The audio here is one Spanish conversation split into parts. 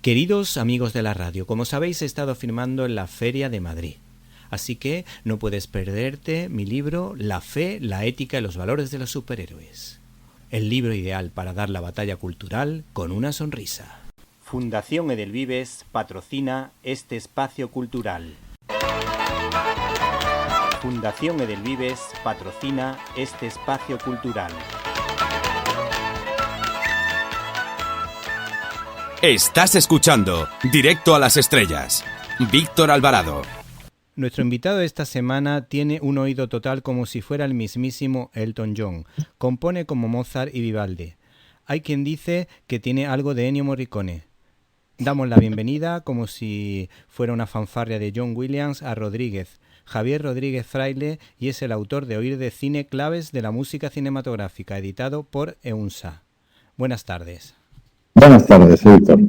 Queridos amigos de la radio, como sabéis he estado firmando en la Feria de Madrid. Así que no puedes perderte mi libro La fe, la ética y los valores de los superhéroes. El libro ideal para dar la batalla cultural con una sonrisa. Fundación Edelvives patrocina este espacio cultural. Fundación Edelvives patrocina este espacio cultural. Estás escuchando Directo a las Estrellas. Víctor Alvarado. Nuestro invitado esta semana tiene un oído total como si fuera el mismísimo Elton John. Compone como Mozart y Vivaldi. Hay quien dice que tiene algo de Ennio Morricone. Damos la bienvenida, como si fuera una fanfarria de John Williams, a Rodríguez. Javier Rodríguez Fraile, y es el autor de Oír de Cine, claves de la música cinematográfica, editado por EUNSA. Buenas tardes. Buenas tardes, Víctor.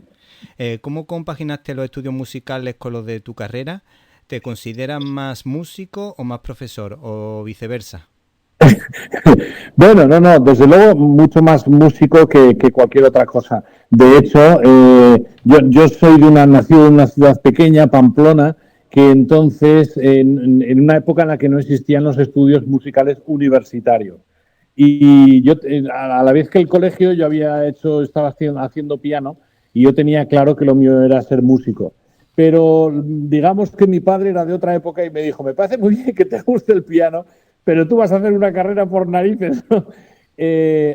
¿Cómo compaginaste los estudios musicales con los de tu carrera? ¿Te consideras más músico o más profesor, o viceversa? Bueno, no, desde luego mucho más músico que cualquier otra cosa. De hecho, yo soy nacido en una ciudad pequeña, Pamplona, que entonces, en una época en la que no existían los estudios musicales universitarios. Y yo, a la vez que el colegio, estaba haciendo piano, y yo tenía claro que lo mío era ser músico. Pero digamos que mi padre era de otra época y me dijo, me parece muy bien que te guste el piano, pero tú vas a hacer una carrera por narices, ¿no?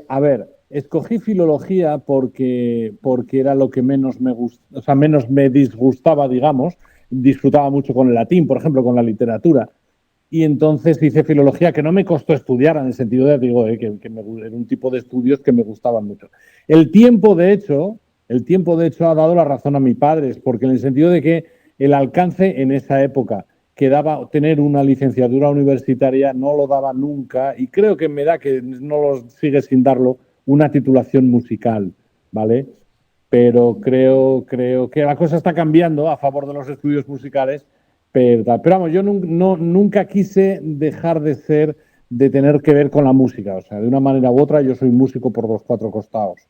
A ver, escogí filología porque era lo que menos menos me disgustaba, digamos. Disfrutaba mucho con el latín, por ejemplo, con la literatura. Y entonces hice filología, que no me costó estudiar, en el sentido de, que era un tipo de estudios que me gustaban mucho. El tiempo, de hecho, ha dado la razón a mis padres, porque en el sentido de que el alcance en esa época que daba tener una licenciatura universitaria no lo daba nunca, y creo que me da que no lo sigue sin darlo, una titulación musical, ¿vale? Pero creo que la cosa está cambiando a favor de los estudios musicales, pero vamos, yo nunca quise dejar de tener que ver con la música, o sea, de una manera u otra yo soy músico por los cuatro costados.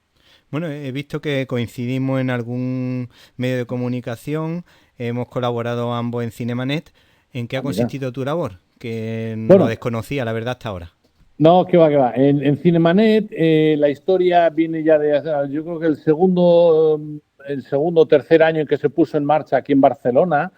Bueno, he visto que coincidimos en algún medio de comunicación, hemos colaborado ambos en Cinemanet. ¿En qué ha consistido tu labor? Que no lo desconocía, la verdad, hasta ahora. No, que va. En Cinemanet la historia viene ya yo creo que el segundo o tercer año en que se puso en marcha aquí en Barcelona.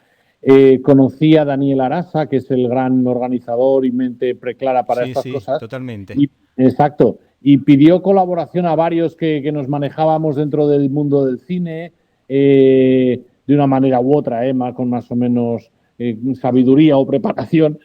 Conocí a Daniel Arasa, que es el gran organizador y mente preclara para estas cosas. Totalmente. Exacto. Y pidió colaboración a varios que nos manejábamos dentro del mundo del cine, de una manera u otra, con más o menos sabiduría o preparación,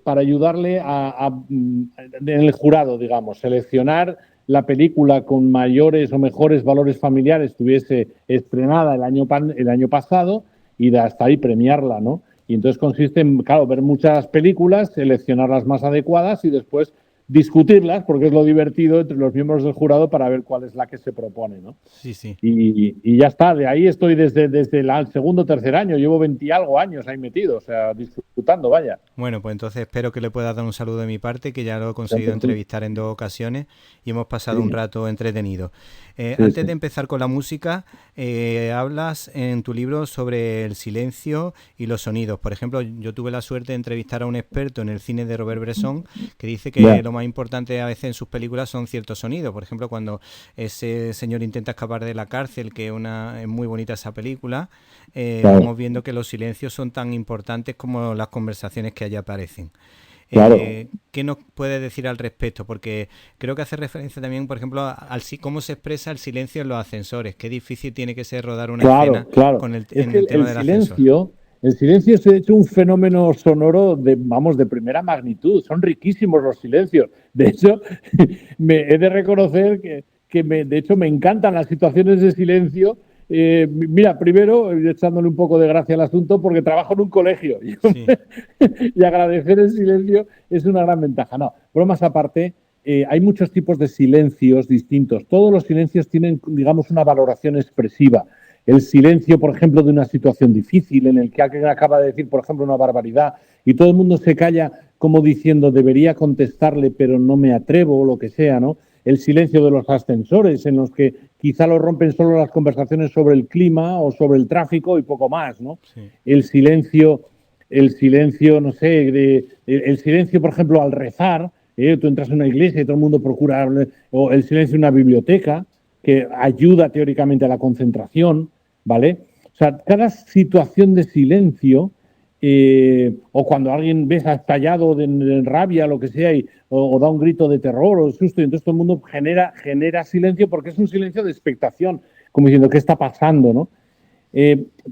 para ayudarle en el jurado, digamos, seleccionar la película con mayores o mejores valores familiares que estuviese estrenada el año pasado, y hasta ahí premiarla, ¿no? Y entonces consiste en, claro, ver muchas películas, seleccionar las más adecuadas y después discutirlas, porque es lo divertido, entre los miembros del jurado para ver cuál es la que se propone, ¿no? Sí. Y ya está, de ahí estoy desde el segundo o tercer año, llevo 20 y algo años ahí metido, o sea, disfrutando, vaya. Bueno, pues entonces espero que le puedas dar un saludo de mi parte, que ya lo he conseguido entrevistar en 2 ocasiones y hemos pasado un rato entretenido. Antes de empezar con la música, hablas en tu libro sobre el silencio y los sonidos. Por ejemplo, yo tuve la suerte de entrevistar a un experto en el cine de Robert Bresson que dice que lo más importante a veces en sus películas son ciertos sonidos. Por ejemplo, cuando ese señor intenta escapar de la cárcel, que es muy bonita esa película, vamos viendo que los silencios son tan importantes como las conversaciones que allí aparecen. Claro. ¿Qué nos puedes decir al respecto? Porque creo que hace referencia también, por ejemplo, cómo se expresa el silencio en los ascensores. Qué difícil tiene que ser rodar una escena con el tema del ascensor. El silencio es, de hecho, un fenómeno sonoro de primera magnitud. Son riquísimos los silencios. De hecho, he de reconocer que de hecho me encantan las situaciones de silencio. Mira, primero, echándole un poco de gracia al asunto, porque trabajo en un colegio y agradecer el silencio es una gran ventaja. No, bromas aparte, hay muchos tipos de silencios distintos. Todos los silencios tienen, digamos, una valoración expresiva. El silencio, por ejemplo, de una situación difícil en el que alguien acaba de decir, por ejemplo, una barbaridad y todo el mundo se calla como diciendo debería contestarle pero no me atrevo o lo que sea, ¿no? el silencio de los ascensores, en los que quizá lo rompen solo las conversaciones sobre el clima o sobre el tráfico y poco más, ¿no? Sí. El silencio, no sé, el silencio, por ejemplo, al rezar. Tú entras en una iglesia y todo el mundo procura, o el silencio en una biblioteca, que ayuda teóricamente a la concentración, ¿vale? O sea, cada situación de silencio, o cuando alguien ves ha estallado de rabia, lo que sea, o da un grito de terror o de susto, y entonces todo el mundo genera silencio porque es un silencio de expectación, como diciendo, ¿qué está pasando, no?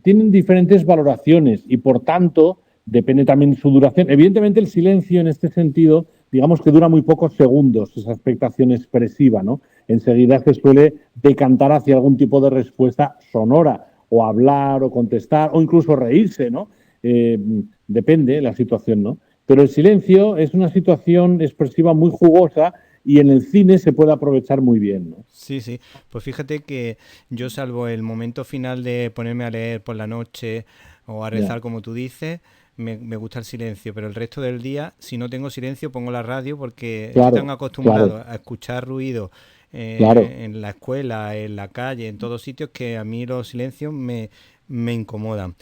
Tienen diferentes valoraciones y, por tanto, depende también de su duración. Evidentemente, el silencio en este sentido, digamos que dura muy pocos segundos, esa expectación expresiva, ¿no? Enseguida se suele decantar hacia algún tipo de respuesta sonora, o hablar, o contestar, o incluso reírse, ¿no? Depende de la situación, ¿no? Pero el silencio es una situación expresiva muy jugosa y en el cine se puede aprovechar muy bien, ¿no? Sí, sí. Pues fíjate que yo, salvo el momento final de ponerme a leer por la noche o a rezar, como tú dices, me gusta el silencio, pero el resto del día, si no tengo silencio, pongo la radio porque estoy tan acostumbrado a escuchar ruido en la escuela, en la calle, en todos sitios, que a mí los silencios me incomodan.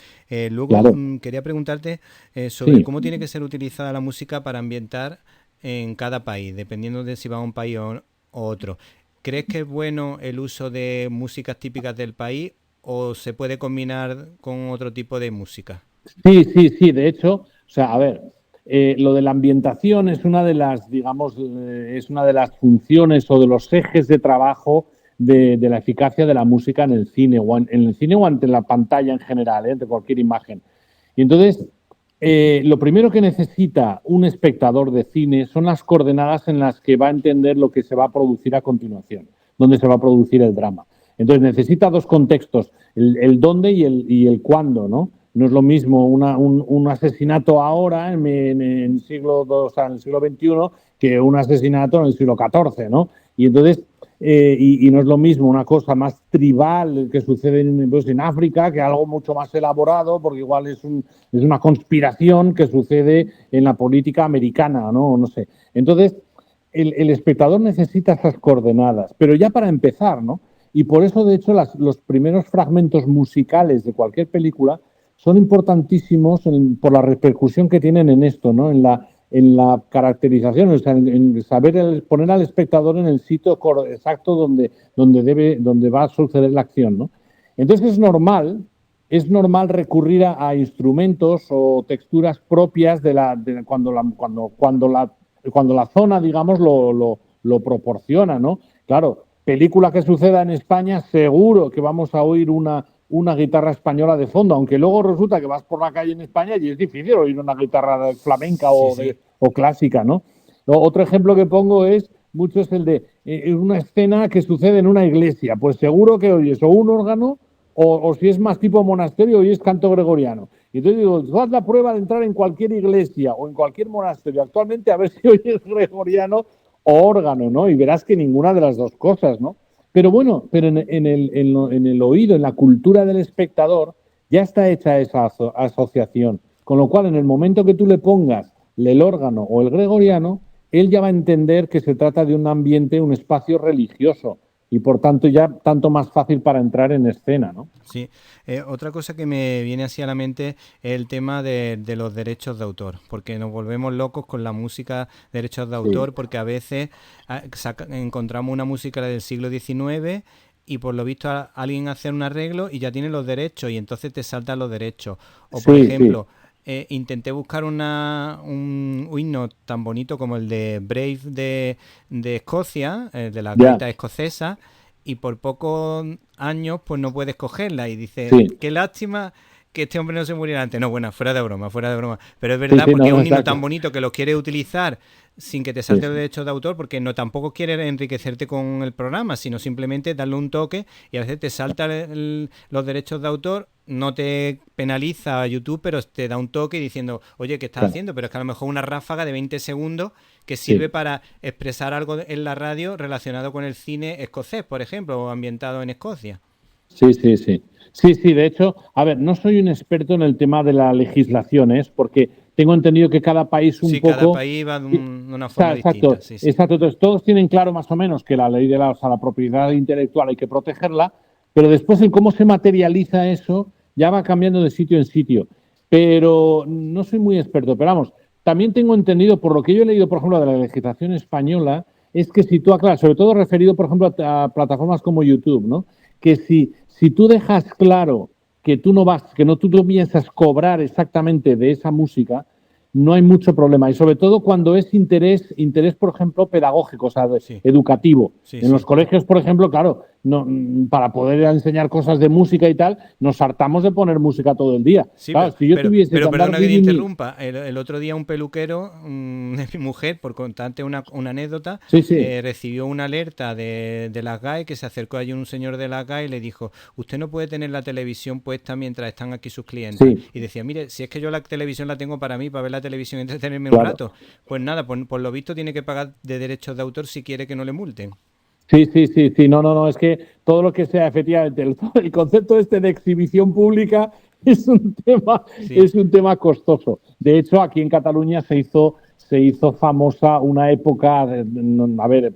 Luego quería preguntarte sobre cómo tiene que ser utilizada la música para ambientar en cada país, dependiendo de si va a un país o otro. ¿Crees que es bueno el uso de músicas típicas del país o se puede combinar con otro tipo de música? Sí. De hecho, o sea, a ver, lo de la ambientación es una de las, digamos, es una de las funciones o de los ejes de trabajo de la eficacia de la música en el cine o en el cine o ante la pantalla en general, ante cualquier imagen. Y entonces, lo primero que necesita un espectador de cine son las coordenadas en las que va a entender lo que se va a producir a continuación, dónde se va a producir el drama. Entonces necesita dos contextos, el dónde y el cuándo, ¿no? No es lo mismo un asesinato ahora en el siglo XXI que un asesinato en el siglo XIV, ¿no? Y entonces y no es lo mismo una cosa más tribal que sucede en África que algo mucho más elaborado, porque igual es una conspiración que sucede en la política americana, ¿no? No sé. Entonces, el espectador necesita esas coordenadas, pero ya para empezar, ¿no? Y por eso, de hecho, los primeros fragmentos musicales de cualquier película son importantísimos por la repercusión que tienen en esto, ¿no? En la caracterización, o sea, en saber poner al espectador en el sitio exacto donde va a suceder la acción, ¿no? Entonces es normal recurrir a instrumentos o texturas propias cuando la zona, digamos, lo proporciona, ¿no? Claro, película que suceda en España, seguro que vamos a oír una guitarra española de fondo, aunque luego resulta que vas por la calle en España y es difícil oír una guitarra flamenca o clásica, ¿no? Otro ejemplo que pongo es el de una escena que sucede en una iglesia, pues seguro que oyes o un órgano o si es más tipo monasterio, oyes canto gregoriano. Y entonces digo, haz la prueba de entrar en cualquier iglesia o en cualquier monasterio actualmente a ver si oyes gregoriano o órgano, ¿no? Y verás que ninguna de las dos cosas, ¿no? Pero bueno, en el oído, en la cultura del espectador, ya está hecha esa asociación. Con lo cual, en el momento que tú le pongas el órgano o el gregoriano, él ya va a entender que se trata de un ambiente, un espacio religioso. Y por tanto ya tanto más fácil para entrar en escena, ¿no? Sí. Otra cosa que me viene así a la mente es el tema de los derechos de autor, porque nos volvemos locos con la música, derechos de autor, porque a veces encontramos una música del siglo XIX y por lo visto alguien hace un arreglo y ya tiene los derechos y entonces te saltan los derechos. O por ejemplo... intenté buscar un himno tan bonito como el de Brave de Escocia, de la gaita escocesa, y por pocos años pues no puedes cogerla y dices, qué lástima que este hombre no se muriera antes. No, bueno, fuera de broma, pero es verdad, porque es un himno tan bonito que lo quieres utilizar sin que te salte los derechos de autor, porque no tampoco quieres enriquecerte con el programa, sino simplemente darle un toque y a veces te salta los derechos de autor. No te penaliza YouTube, pero te da un toque diciendo, oye, ¿qué estás haciendo? Pero es que a lo mejor una ráfaga de 20 segundos que sirve para expresar algo en la radio relacionado con el cine escocés, por ejemplo, o ambientado en Escocia. Sí. Sí, de hecho, a ver, no soy un experto en el tema de la legislación, porque tengo entendido que cada país un poco... Sí, cada país va de una forma distinta. Sí. Exacto, entonces todos tienen claro más o menos que la ley de la propiedad intelectual hay que protegerla, pero después en cómo se materializa eso ya va cambiando de sitio en sitio. Pero no soy muy experto, pero vamos, también tengo entendido, por lo que yo he leído, por ejemplo, de la legislación española, es que si tú aclaras, sobre todo referido, por ejemplo, a plataformas como YouTube, ¿no? Que si tú dejas claro que tú no piensas cobrar exactamente de esa música, no hay mucho problema. Y sobre todo cuando es interés, por ejemplo, pedagógico, o sea, educativo. En los colegios, por ejemplo, claro, para poder enseñar cosas de música y tal, nos hartamos de poner música todo el día. Sí, claro, pero perdona que te interrumpa. El otro día un peluquero de mi mujer, por contarte una anécdota, recibió una alerta de las GAE, que se acercó allí un señor de las GAE y le dijo: usted no puede tener la televisión puesta mientras están aquí sus clientes. Sí. Y decía: mire, si es que yo la televisión la tengo para mí, para ver la televisión y entretenerme un rato. Pues nada, por lo visto tiene que pagar de derechos de autor si quiere que no le multen. Sí, no, es que todo lo que sea, efectivamente, el concepto de exhibición pública es un tema costoso. De hecho, aquí en Cataluña se hizo famosa una época,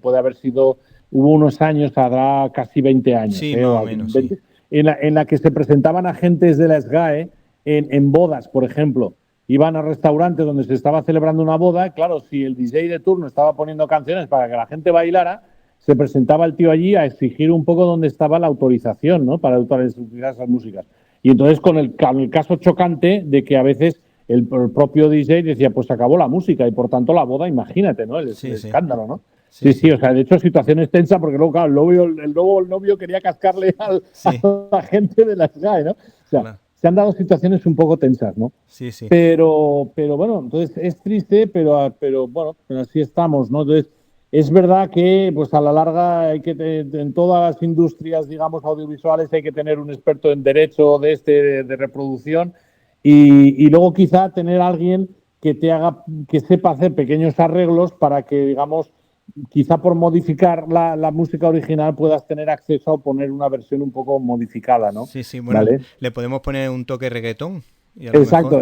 puede haber sido, hubo unos años, habrá casi 20 años. Sí, más o menos, 20, sí. En la que se presentaban agentes de la SGAE en bodas, por ejemplo. Iban a restaurantes donde se estaba celebrando una boda, claro, si el DJ de turno estaba poniendo canciones para que la gente bailara, se presentaba el tío allí a exigir un poco dónde estaba la autorización, ¿no? Para utilizar esas músicas. Y entonces con el caso chocante de que a veces el propio DJ decía: pues se acabó la música y por tanto la boda, imagínate, ¿no? El escándalo, ¿no? Sí, o sea, de hecho situaciones tensas porque luego, claro, el novio quería cascarle a la gente de la SGAE, ¿no? O sea, se han dado situaciones un poco tensas, ¿no? Sí. Pero bueno, entonces es triste, pero bueno, así estamos, ¿no? Entonces, es verdad que pues a la larga en todas las industrias, digamos, audiovisuales hay que tener un experto en derecho de reproducción y luego quizá tener a alguien que sepa hacer pequeños arreglos para que, digamos, quizá por modificar la música original puedas tener acceso a poner una versión un poco modificada, ¿no? Sí, bueno, ¿vale? Le podemos poner un toque reggaetón. Exacto.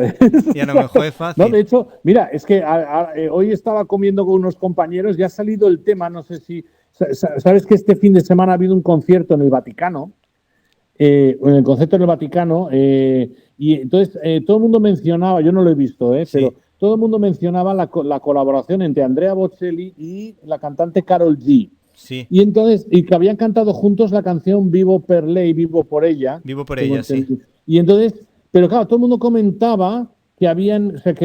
Y a lo mejor es fácil. No, de hecho, mira, es que hoy estaba comiendo con unos compañeros y ha salido el tema, no sé si... ¿Sabes que este fin de semana ha habido un concierto en el Vaticano? En el concierto en el Vaticano, y entonces todo el mundo mencionaba, yo no lo he visto, pero todo el mundo mencionaba la colaboración entre Andrea Bocelli y la cantante Karol G. Sí. Y entonces, y que habían cantado juntos la canción Vivo per lei, Vivo por ella. Vivo por ella, sí. Y entonces... Pero claro, todo el mundo comentaba que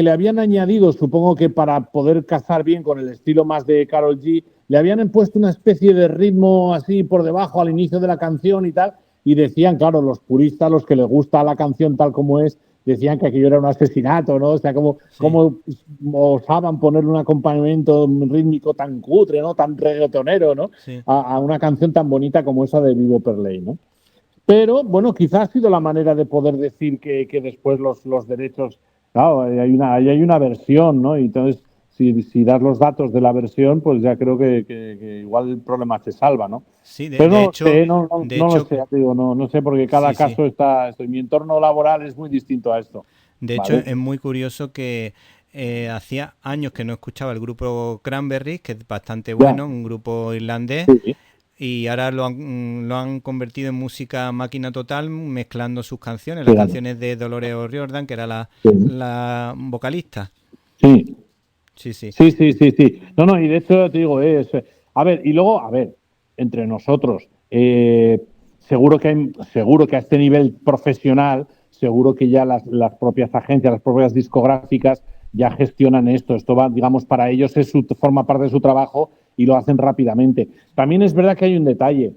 le habían añadido, supongo que para poder casar bien con el estilo más de Karol G, le habían puesto una especie de ritmo así por debajo al inicio de la canción y tal, y decían, claro, los puristas, los que les gusta la canción tal como es, decían que aquello era un asesinato, ¿no? O sea, como osaban poner un acompañamiento rítmico tan cutre, ¿no? Tan reggaetonero, ¿no? Sí. A una canción tan bonita como esa de Vivo per lei, ¿no? Pero, bueno, quizás ha sido la manera de poder decir que después los derechos... Claro, hay una versión, ¿no? Y entonces, si das los datos de la versión, pues ya creo que igual el problema se salva, ¿no? Sí, Pero de hecho... no lo sé, digo, no sé, porque cada caso está... Mi entorno laboral es muy distinto a esto. De hecho, es muy curioso que hacía años que no escuchaba el grupo Cranberries, que es bastante bueno, un grupo irlandés. Sí. Y ahora lo han convertido en música máquina total, mezclando sus canciones, las canciones de Dolores O'Riordan, que era la vocalista. Sí. Sí. No, y de hecho te digo, y luego, entre nosotros, seguro que a este nivel profesional, seguro que ya las propias agencias, las propias discográficas ya gestionan esto. Esto va, digamos, para ellos forma parte de su trabajo y lo hacen rápidamente. También es verdad que hay un detalle.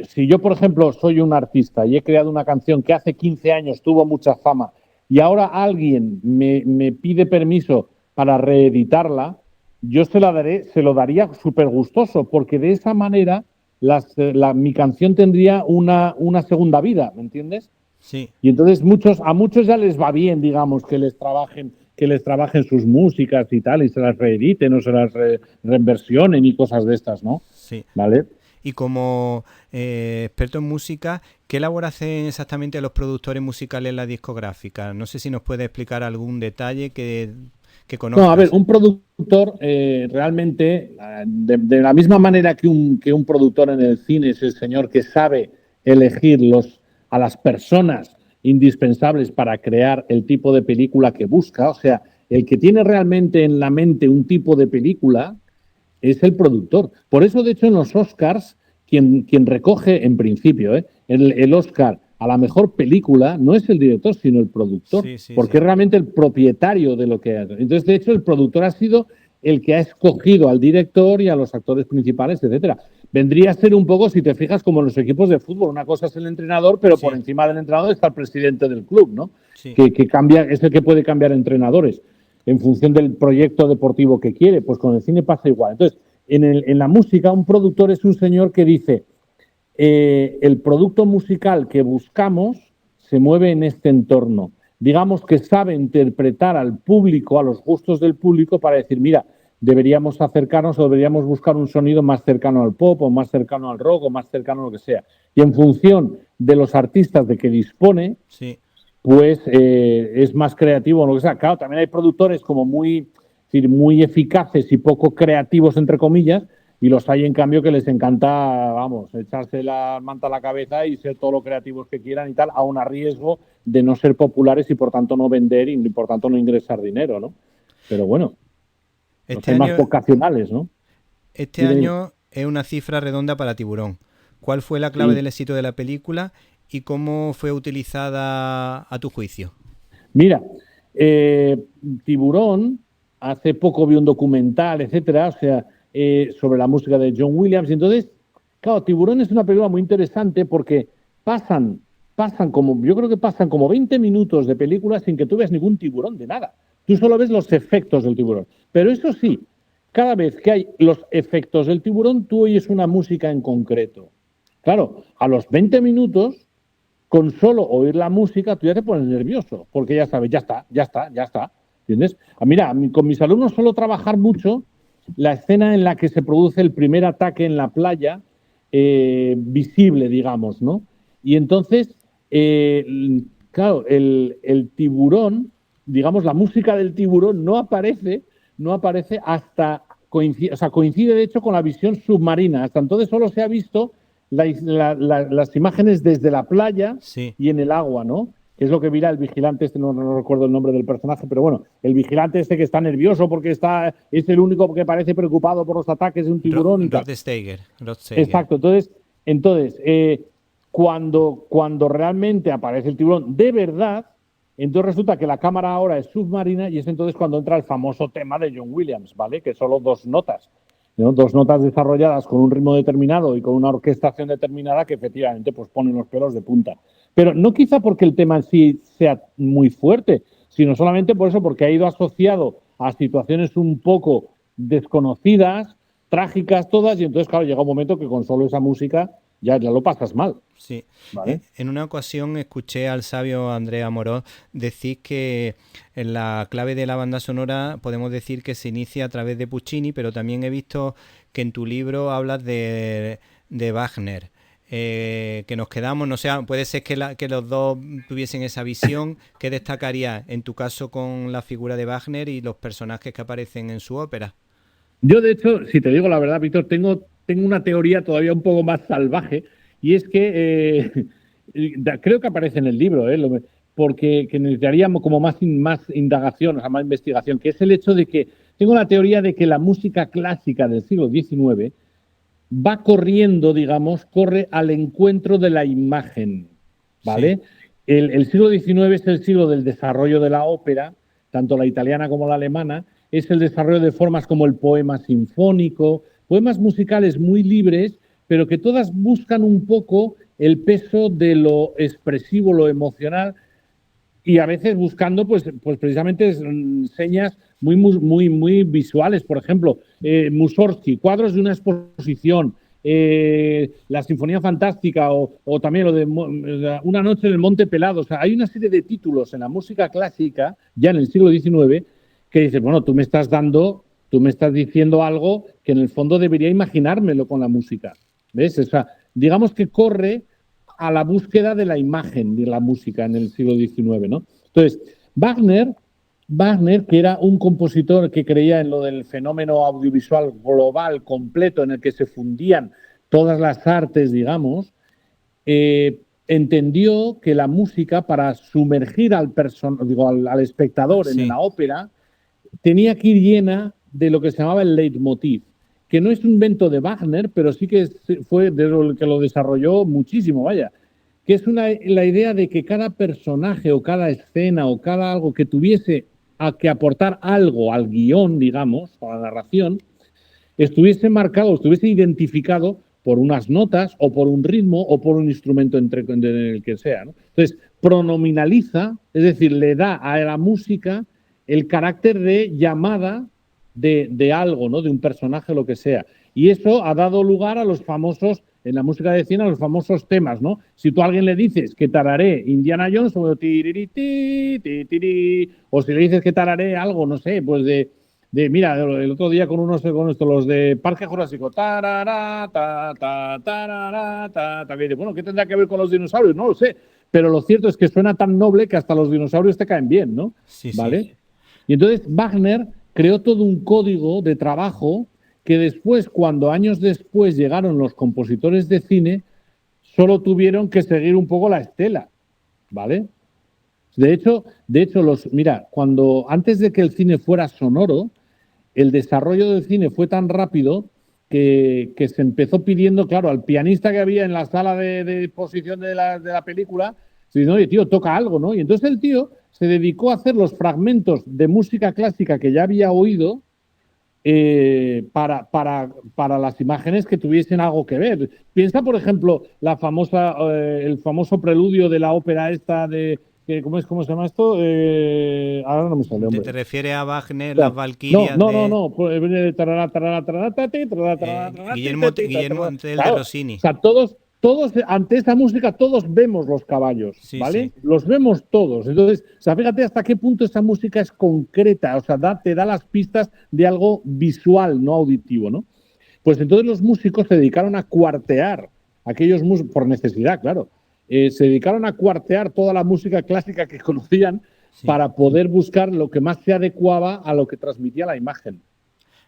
Si yo, por ejemplo, soy un artista y he creado una canción que hace 15 años tuvo mucha fama y ahora alguien me pide permiso para reeditarla, yo se lo daría súper gustoso, porque de esa manera mi canción tendría una segunda vida, ¿me entiendes? Sí. Y entonces a muchos ya les va bien, digamos, que les trabajen sus músicas y tal, y se las reediten o se las reversionen y cosas de estas, ¿no? Sí. ¿Vale? y como experto en música, ¿qué labor hacen exactamente los productores musicales en la discográfica? No sé si nos puede explicar algún detalle que conozcas. No, a ver, un productor realmente, de la misma manera que un productor en el cine es el señor que sabe elegir a las personas indispensables para crear el tipo de película que busca, o sea, el que tiene realmente en la mente un tipo de película es el productor. Por eso, de hecho, en los Oscars, quien recoge, en principio, el Oscar a la mejor película no es el director, sino el productor, porque es realmente el propietario de lo que hace. Entonces, de hecho, el productor ha sido el que ha escogido al director y a los actores principales, etcétera. Vendría a ser un poco, si te fijas, como en los equipos de fútbol. Una cosa es el entrenador, pero por encima del entrenador está el presidente del club, ¿no? Que cambia, es el que puede cambiar entrenadores en función del proyecto deportivo que quiere. Pues con el cine pasa igual. Entonces, en la música, un productor es un señor que dice: el producto musical que buscamos se mueve en este entorno. Digamos que sabe interpretar al público, a los gustos del público, para decir, mira, deberíamos acercarnos o deberíamos buscar un sonido más cercano al pop o más cercano al rock o más cercano a lo que sea. Y en función de los artistas de que dispone, pues es más creativo o lo que sea. Claro, también hay productores como muy eficaces y poco creativos, entre comillas, y los hay, en cambio, que les encanta, vamos, echarse la manta a la cabeza y ser todo lo creativos que quieran y tal, aun a riesgo de no ser populares y, por tanto, no vender y, por tanto, no ingresar dinero, ¿no? Pero bueno, los hay más vocacionales, ¿no? Este año es una cifra redonda para Tiburón. ¿Cuál fue la clave del éxito de la película y cómo fue utilizada a tu juicio? Mira, Tiburón, hace poco vi un documental, etcétera, o sea, sobre la música de John Williams. Entonces, claro, Tiburón es una película muy interesante porque pasan yo creo que pasan como 20 minutos de película sin que tú veas ningún tiburón de nada. Tú solo ves los efectos del tiburón. Pero eso sí, cada vez que hay los efectos del tiburón, tú oyes una música en concreto. Claro, a los 20 minutos, con solo oír la música, tú ya te pones nervioso, porque ya sabes, ya está. ¿Entiendes? Mira, con mis alumnos suelo trabajar mucho la escena en la que se produce el primer ataque en la playa, visible, digamos, ¿no? Y entonces, claro, el tiburón, digamos, la música del tiburón no aparece hasta coincide de hecho con la visión submarina. Hasta entonces solo se ha visto las imágenes desde la playa y en el agua, ¿no? Que es lo que mira el vigilante no recuerdo el nombre del personaje, pero bueno, el vigilante que está nervioso porque es el único que parece preocupado por los ataques de un tiburón. Rod Steiger. Exacto. Entonces, cuando realmente aparece el tiburón de verdad, entonces resulta que la cámara ahora es submarina y es entonces cuando entra el famoso tema de John Williams, ¿vale? Que solo 2 notas, ¿no? 2 notas desarrolladas con un ritmo determinado y con una orquestación determinada que efectivamente pues ponen los pelos de punta. Pero no quizá porque el tema en sí sea muy fuerte, sino solamente por eso, porque ha ido asociado a situaciones un poco desconocidas, trágicas todas, y entonces, claro, llega un momento que con solo esa música ya lo pasas mal. Sí. ¿Vale? En una ocasión escuché al sabio Andrea Morós decir que en la clave de la banda sonora podemos decir que se inicia a través de Puccini, pero también he visto que en tu libro hablas de Wagner. Que nos quedamos, no sé, puede ser que los dos tuviesen esa visión. ¿Qué destacaría en tu caso con la figura de Wagner y los personajes que aparecen en su ópera? Yo, de hecho, si te digo la verdad, Víctor, tengo una teoría todavía un poco más salvaje, y es que creo que aparece en el libro, porque necesitaríamos como más indagación, o sea, más investigación, que es el hecho de que tengo la teoría de que la música clásica del siglo XIX va corre al encuentro de la imagen, ¿vale? Sí. El siglo XIX es el siglo del desarrollo de la ópera, tanto la italiana como la alemana, es el desarrollo de formas como el poema sinfónico, poemas musicales muy libres, pero que todas buscan un poco el peso de lo expresivo, lo emocional, y a veces buscando pues precisamente señas muy visuales. Por ejemplo, Mussorgsky, cuadros de una exposición, la Sinfonía Fantástica o también lo de Una noche en el Monte Pelado. O sea, hay una serie de títulos en la música clásica, ya en el siglo XIX, que dices, bueno, tú me estás diciendo algo que en el fondo debería imaginármelo con la música. ¿ves? O sea, digamos que corre a la búsqueda de la imagen de la música en el siglo XIX, ¿no? Entonces, Wagner, que era un compositor que creía en lo del fenómeno audiovisual global completo en el que se fundían todas las artes, digamos, entendió que la música, para sumergir al espectador en la ópera, tenía que ir llena de lo que se llamaba el leitmotiv, que no es un invento de Wagner, pero sí que fue de lo que lo desarrolló muchísimo, vaya, que es la idea de que cada personaje o cada escena o cada algo que tuviese que aportar algo al guión, digamos, a la narración, estuviese marcado, estuviese identificado por unas notas o por un ritmo o por un instrumento en el que sea, ¿no? Entonces, pronominaliza, es decir, le da a la música el carácter de llamada de algo, ¿no? De un personaje, lo que sea. Y eso ha dado lugar a los famosos, en la música de cine, a los famosos temas, ¿no? Si tú a alguien le dices que tararé Indiana Jones, o si le dices que tararé algo, no sé, pues mira, el otro día con los de Parque Jurásico, tarará, también, bueno, ¿qué tendrá que ver con los dinosaurios? No lo sé, pero lo cierto es que suena tan noble que hasta los dinosaurios te caen bien, ¿no? Sí, ¿vale? Sí. Y entonces Wagner creó todo un código de trabajo que después, cuando años después llegaron los compositores de cine, solo tuvieron que seguir un poco la estela, ¿vale? De hecho, mira, antes de que el cine fuera sonoro, el desarrollo del cine fue tan rápido que se empezó pidiendo, claro, al pianista que había en la sala de exposición de la película, se dice, oye, tío, toca algo, ¿no? Y entonces el tío se dedicó a hacer los fragmentos de música clásica que ya había oído para las imágenes que tuviesen algo que ver. Piensa, por ejemplo, el famoso preludio de la ópera esta de... ¿Cómo se llama esto? Ahora no me sale, hombre. ¿Te refieres a Wagner, las Valquirias? No. Guillermo Tell de Rossini. O sea, todos, ante esta música, todos vemos los caballos, ¿vale? Sí. Los vemos todos. Entonces, o sea, fíjate hasta qué punto esta música es concreta, o sea, te da las pistas de algo visual, no auditivo, ¿no? Pues entonces los músicos se dedicaron a cuartear, aquellos músicos, por necesidad, claro, se dedicaron a cuartear toda la música clásica que conocían para poder buscar lo que más se adecuaba a lo que transmitía la imagen,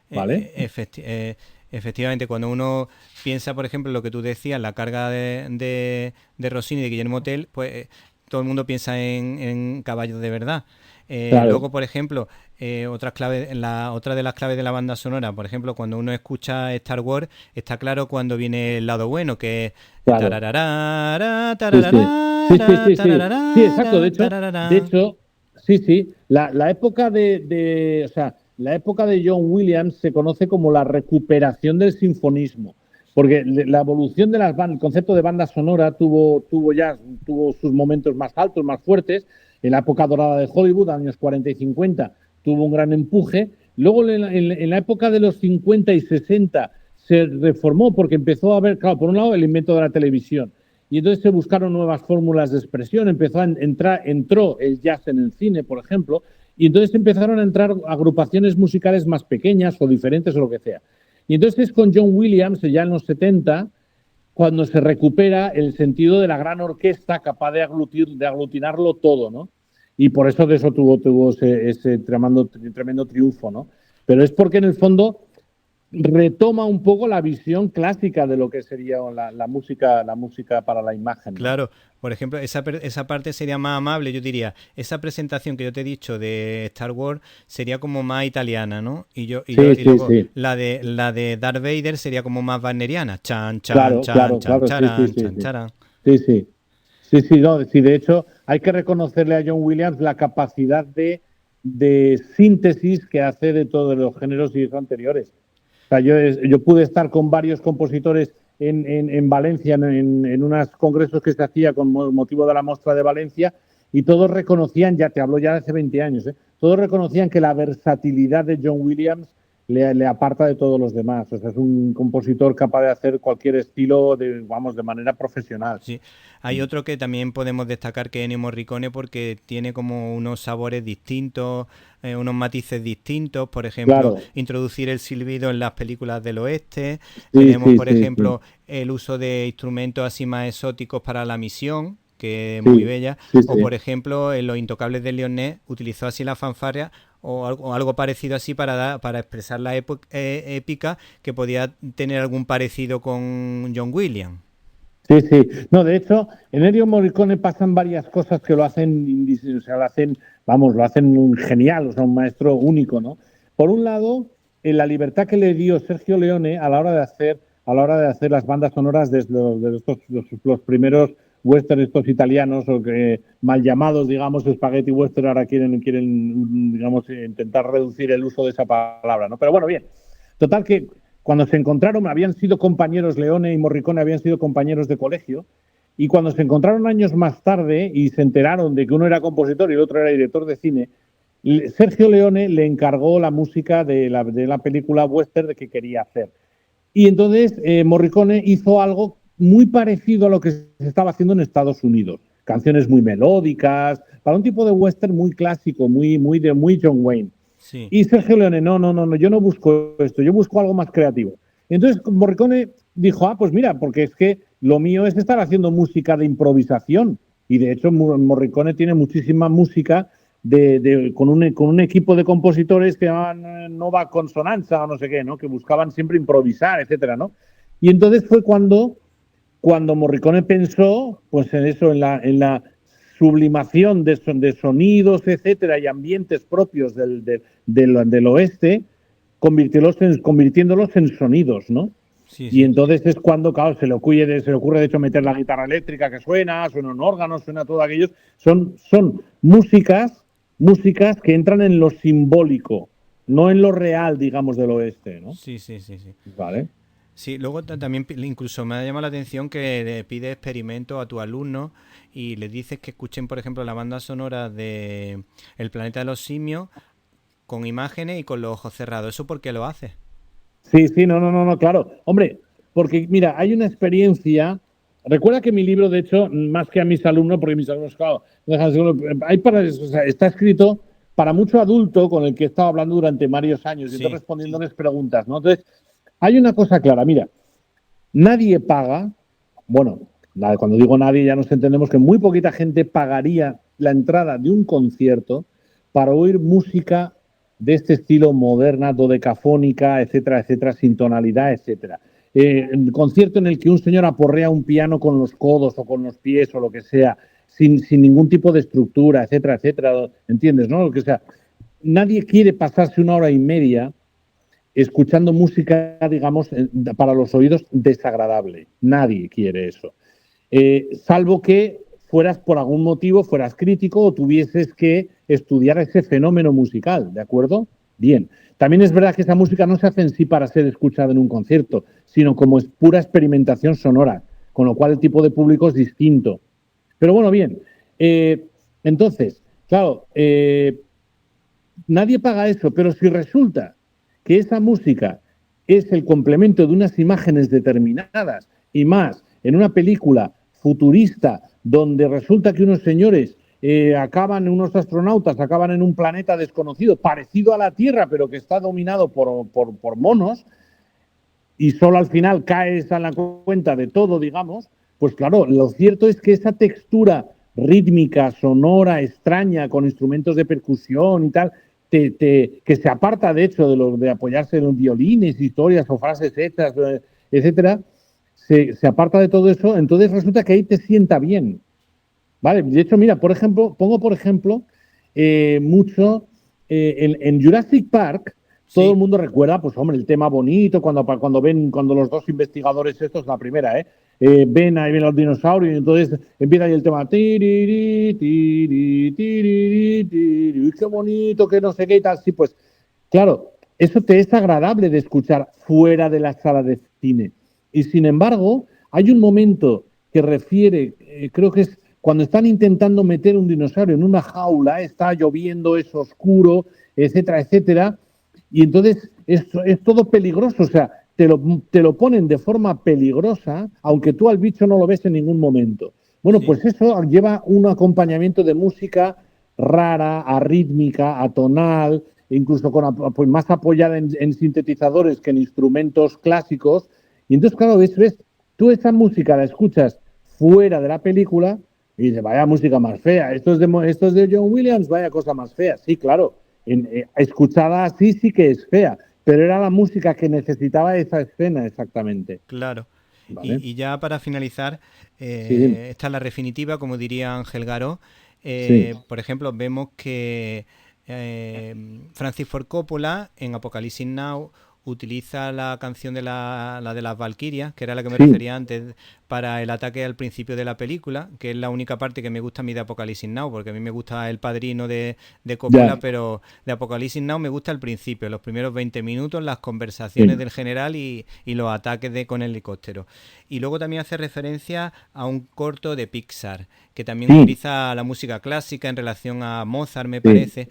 ¿vale? Efectivamente, cuando uno piensa, por ejemplo, lo que tú decías, la carga de Rossini, de Guillermo Tell, pues todo el mundo piensa en caballos de verdad. Claro. Luego, por ejemplo, otra de las claves de la banda sonora, por ejemplo, cuando uno escucha Star Wars, está claro cuando viene el lado bueno, que es... Claro. Sí, exacto. De hecho, sí. La época o sea, la época de John Williams se conoce como la recuperación del sinfonismo, porque la evolución de las bandas, el concepto de banda sonora tuvo sus momentos más altos, más fuertes. En la época dorada de Hollywood, años 40 y 50, tuvo un gran empuje. Luego, en la época de los 50 y 60, se reformó porque empezó a haber, claro, por un lado, el invento de la televisión. Y entonces se buscaron nuevas fórmulas de expresión. Entró el jazz en el cine, por ejemplo, y entonces empezaron a entrar agrupaciones musicales más pequeñas o diferentes o lo que sea. Y entonces es con John Williams, ya en los 70, cuando se recupera el sentido de la gran orquesta capaz de aglutinarlo todo, ¿no? Y por eso de eso tuvo ese tremendo triunfo, ¿no? Pero es porque en el fondo retoma un poco la visión clásica de lo que sería la música para la imagen, ¿no? Claro, por ejemplo, esa parte sería más amable, yo diría. Esa presentación que yo te he dicho de Star Wars sería como más italiana, ¿no? Y luego la de Darth Vader sería como más wagneriana. Chan, chan, chan, chan, charan, chan, charan. Sí, no, de hecho, hay que reconocerle a John Williams la capacidad de síntesis que hace de todos los géneros y anteriores. O sea, yo pude estar con varios compositores en Valencia, en unos congresos que se hacía con motivo de la Mostra de Valencia, y todos reconocían, ya te hablo ya de hace 20 años, todos reconocían que la versatilidad de John Williams le aparta de todos los demás. O sea, es un compositor capaz de hacer cualquier estilo de manera profesional. Sí, hay otro que también podemos destacar, que es Ennio Morricone, porque tiene como unos sabores distintos, unos matices distintos. Por ejemplo, Claro. introducir el silbido en las películas del oeste. Sí, Tenemos, sí, por sí, ejemplo, el uso de instrumentos así más exóticos para la misión, que es sí, muy bella. sí, O, sí. por ejemplo, en Los Intocables de Lyonnais utilizó así la fanfarria o algo parecido así para expresar la épica, que podía tener algún parecido con John Williams. Sí, sí. No, de hecho, en Ennio Morricone pasan varias cosas que lo hacen, o sea, lo hacen genial, o sea, un maestro único, ¿no? Por un lado, la libertad que le dio Sergio Leone a la hora de hacer las bandas sonoras de los primeros western estos italianos, o que mal llamados, digamos, spaghetti western, ahora quieren, digamos, intentar reducir el uso de esa palabra, ¿no? Pero bueno, bien. Total que cuando se encontraron, habían sido compañeros, Leone y Morricone habían sido compañeros de colegio, y cuando se encontraron años más tarde y se enteraron de que uno era compositor y el otro era director de cine, Sergio Leone le encargó la música de la película western que quería hacer. Y entonces Morricone hizo algo muy parecido a lo que se estaba haciendo en Estados Unidos. Canciones muy melódicas, para un tipo de western muy clásico, muy John Wayne. Sí. Y Sergio Leone, no, yo no busco esto, yo busco algo más creativo. Entonces Morricone dijo, pues mira, porque es que lo mío es estar haciendo música de improvisación. Y de hecho Morricone tiene muchísima música con un equipo de compositores que llamaban Nova Consonanza o no sé qué, ¿no? Que buscaban siempre improvisar, etcétera, ¿no? Y entonces fue cuando Morricone pensó, pues en eso, en la sublimación de sonidos, etcétera, y ambientes propios del oeste, convirtiéndolos en sonidos, ¿no? Sí, Y sí. entonces es cuando, claro, se le ocurre de hecho meter la guitarra eléctrica que suena un órgano, suena todo aquello. Son músicas que entran en lo simbólico, no en lo real, digamos, del oeste, ¿no? Sí, sí, sí, sí. Vale. Sí, luego también incluso me ha llamado la atención que le pide experimentos a tus alumnos y les dices que escuchen, por ejemplo, la banda sonora de El planeta de los simios con imágenes y con los ojos cerrados. ¿Eso por qué lo haces? Sí, sí, no, claro. Hombre, porque mira, hay una experiencia. Recuerda que mi libro, de hecho, más que a mis alumnos, porque mis alumnos, claro, está escrito para mucho adulto con el que he estado hablando durante varios años y estoy Sí, respondiéndoles preguntas, ¿no? Entonces, hay una cosa clara, mira, nadie paga, bueno, cuando digo nadie ya nos entendemos que muy poquita gente pagaría la entrada de un concierto para oír música de este estilo moderna, dodecafónica, etcétera, etcétera, sin tonalidad, etcétera. El concierto en el que un señor aporrea un piano con los codos o con los pies o lo que sea, sin ningún tipo de estructura, etcétera, etcétera, ¿entiendes, no? Lo que sea. Nadie quiere pasarse una hora y media escuchando música, digamos, para los oídos desagradable. Nadie quiere eso. Salvo que fueras por algún motivo, fueras crítico o tuvieses que estudiar ese fenómeno musical, ¿de acuerdo? Bien. También es verdad que esa música no se hace en sí para ser escuchada en un concierto, sino como es pura experimentación sonora, con lo cual el tipo de público es distinto. Pero bueno, bien. Entonces, claro, nadie paga eso, pero si resulta que esa música es el complemento de unas imágenes determinadas y más en una película futurista donde resulta que unos señores unos astronautas acaban en un planeta desconocido, parecido a la Tierra, pero que está dominado por monos, y solo al final caes a la cuenta de todo, digamos, pues claro, lo cierto es que esa textura rítmica, sonora, extraña, con instrumentos de percusión y tal, que se aparta de hecho de apoyarse en los violines, historias o frases hechas, etcétera, se aparta de todo eso, entonces resulta que ahí te sienta bien. ¿Vale? De hecho, mira, pongo por ejemplo mucho en Jurassic Park. Todo sí, el mundo recuerda, pues hombre, el tema bonito, cuando los dos investigadores, estos, la primera, ven ahí ven los dinosaurios y entonces empieza ahí el tema, tiriri, tiriri, tiriri, tiriri, qué bonito, que no sé qué y tal. Sí, pues claro, eso te es agradable de escuchar fuera de la sala de cine. Y sin embargo, hay un momento que refiere, creo que es cuando están intentando meter un dinosaurio en una jaula, está lloviendo, es oscuro, etcétera, etcétera, y entonces es todo peligroso, o sea, te lo ponen de forma peligrosa, aunque tú al bicho no lo ves en ningún momento. Bueno, pues eso lleva un acompañamiento de música rara, arrítmica, atonal, incluso pues más apoyada en sintetizadores que en instrumentos clásicos. Y entonces, claro, ves, tú esa música la escuchas fuera de la película y dices, vaya música más fea, esto es de John Williams, vaya cosa más fea. Sí, claro, escuchada así sí que es fea, pero era la música que necesitaba esa escena exactamente. Claro. ¿Vale? Y ya para finalizar, Sí, esta es la definitiva, como diría Ángel Garó. sí, Por ejemplo, vemos que Francis Ford Coppola en Apocalipsis Now utiliza la canción de la de las Valquirias, que era la que me sí, refería antes, para el ataque al principio de la película, que es la única parte que me gusta a mí de Apocalipsis Now, porque a mí me gusta El Padrino de Coppola, ya, pero de Apocalipsis Now me gusta el principio, los primeros 20 minutos, las conversaciones sí, del general y los ataques con el helicóptero. Y luego también hace referencia a un corto de Pixar, que también sí, utiliza la música clásica en relación a Mozart, me sí. parece.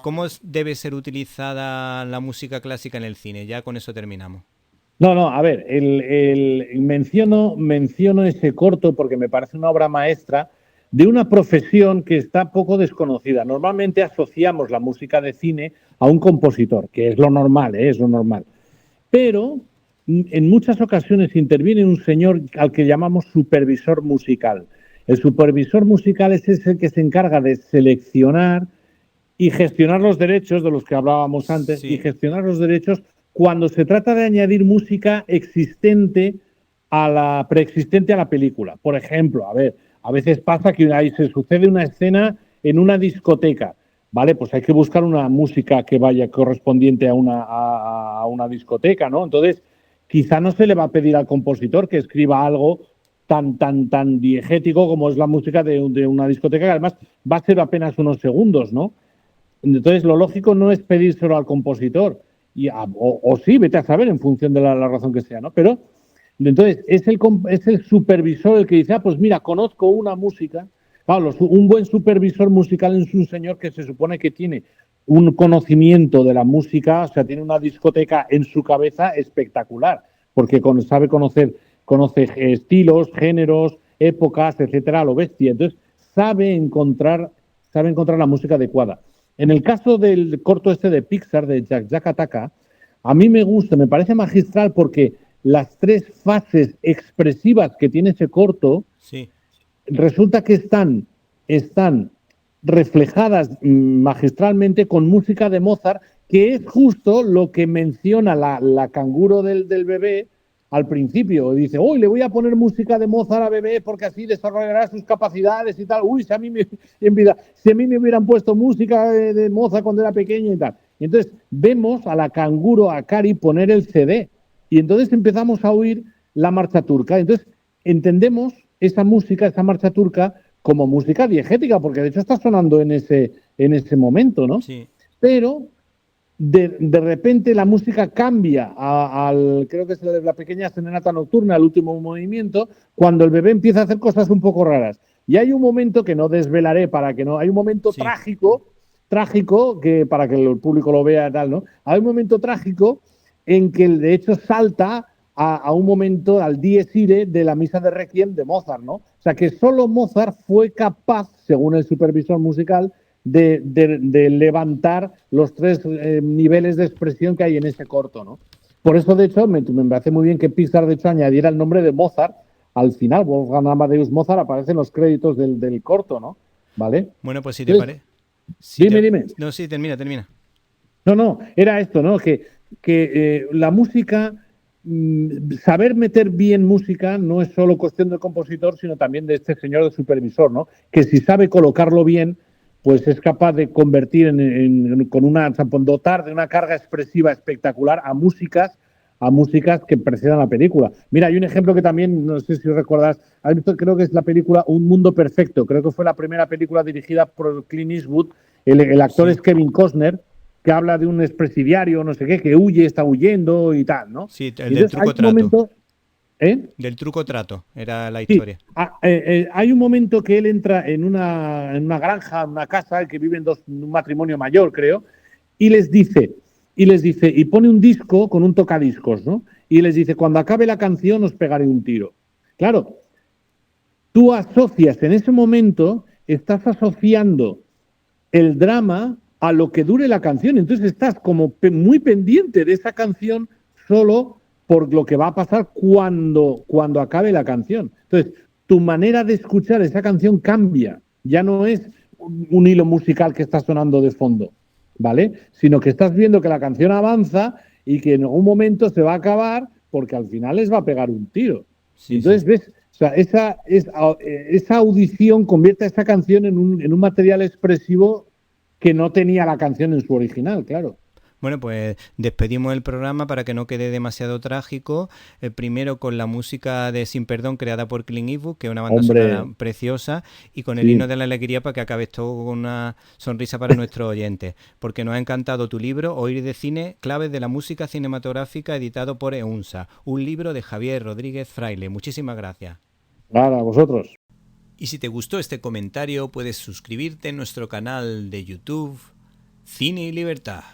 ¿Cómo debe ser utilizada la música clásica en el cine? Ya con eso terminamos. No, a ver, menciono ese corto porque me parece una obra maestra de una profesión que está poco desconocida. Normalmente asociamos la música de cine a un compositor, que es lo normal, es lo normal. Pero en muchas ocasiones interviene un señor al que llamamos supervisor musical. El supervisor musical es el que se encarga de seleccionar y gestionar los derechos de los que hablábamos antes y Sí, gestionar los derechos cuando se trata de añadir música existente a la preexistente a la película. Por ejemplo, a veces pasa que ahí se sucede una escena en una discoteca, ¿vale? Pues hay que buscar una música que vaya correspondiente a una discoteca, ¿no? Entonces, quizá no se le va a pedir al compositor que escriba algo tan diegético como es la música de una discoteca, que además va a ser apenas unos segundos, ¿no? Entonces, lo lógico no es pedírselo al compositor, o sí, vete a saber en función de la razón que sea, ¿no? Pero entonces es el supervisor el que dice, pues mira, conozco una música. Claro, un buen supervisor musical es un señor que se supone que tiene un conocimiento de la música, o sea, tiene una discoteca en su cabeza espectacular, porque conoce estilos, géneros, épocas, etcétera, a lo bestia. Entonces, sabe encontrar la música adecuada. En el caso del corto este de Pixar, de Jack Jack Ataka, a mí me gusta, me parece magistral porque las tres fases expresivas que tiene ese corto sí. resulta que están reflejadas magistralmente con música de Mozart, que es justo lo que menciona la canguro del bebé al principio. Dice, uy, le voy a poner música de Mozart a bebé porque así desarrollará sus capacidades y tal. Uy, si a mí me hubieran puesto música de Mozart cuando era pequeño y tal. Y entonces vemos a la canguro, a Cari, poner el CD. Y entonces empezamos a oír la marcha turca. Entonces entendemos esa música, esa marcha turca, como música diegética, porque de hecho está sonando en ese momento, ¿no? Sí. Pero de repente la música cambia creo que es la pequeña serenata nocturna, el último movimiento, cuando el bebé empieza a hacer cosas un poco raras. Y hay un momento que no desvelaré para que no, hay un momento Sí. trágico, que para que el público lo vea tal, ¿no? Hay un momento trágico en que de hecho salta a un momento, al dies irae de la misa de Requiem de Mozart, ¿no? O sea que solo Mozart fue capaz, según el supervisor musical, de levantar los tres niveles de expresión que hay en ese corto, ¿no? Por eso, de hecho, me parece muy bien que Pixar, de hecho, añadiera el nombre de Mozart al final. Wolfgang Amadeus Mozart aparece en los créditos del corto, ¿no? ¿Vale? Bueno, pues si te Entonces, parece. dime. No, sí, termina. No, era esto, ¿no? Que la música, saber meter bien música no es solo cuestión del compositor, sino también de este señor de supervisor, ¿no? Que si sabe colocarlo bien, pues es capaz de convertir dotar de una carga expresiva espectacular a músicas que precedan la película. Mira, hay un ejemplo que también, no sé si recuerdas, creo que es la película Un Mundo Perfecto, creo que fue la primera película dirigida por Clint Eastwood, el actor Sí. es Kevin Costner, que habla de un expresidiario, no sé qué, que huye, está huyendo y tal, ¿no? Sí, el Y del entonces hay truco un trato. momento, ¿eh? Del truco trato era la Sí, historia. hay un momento que él entra en una granja, en una casa, que viven un matrimonio mayor, creo, y les dice, y les dice, y pone un disco con un tocadiscos, ¿no? Y les dice, cuando acabe la canción os pegaré un tiro. Claro, tú asocias en ese momento, estás asociando el drama a lo que dure la canción. Entonces estás como muy pendiente de esa canción solo por lo que va a pasar cuando acabe la canción. Entonces, tu manera de escuchar esa canción cambia. Ya no es un hilo musical que está sonando de fondo, ¿vale? Sino que estás viendo que la canción avanza y que en algún momento se va a acabar porque al final les va a pegar un tiro. Sí, entonces, sí. ¿ves? O sea, esa audición convierte a esa canción en un material expresivo que no tenía la canción en su original, claro. Bueno, pues despedimos el programa para que no quede demasiado trágico. Primero con la música de Sin Perdón creada por Clint Eastwood, que es una banda sonora Hombre, preciosa, y con el sí. himno de la alegría para que acabe esto con una sonrisa para nuestros oyentes. Porque nos ha encantado tu libro, Oír de Cine, claves de la música cinematográfica, editado por EUNSA, un libro de Javier Rodríguez Fraile. Muchísimas gracias. Nada, a vosotros. Y si te gustó este comentario, puedes suscribirte en nuestro canal de YouTube, Cine y Libertad.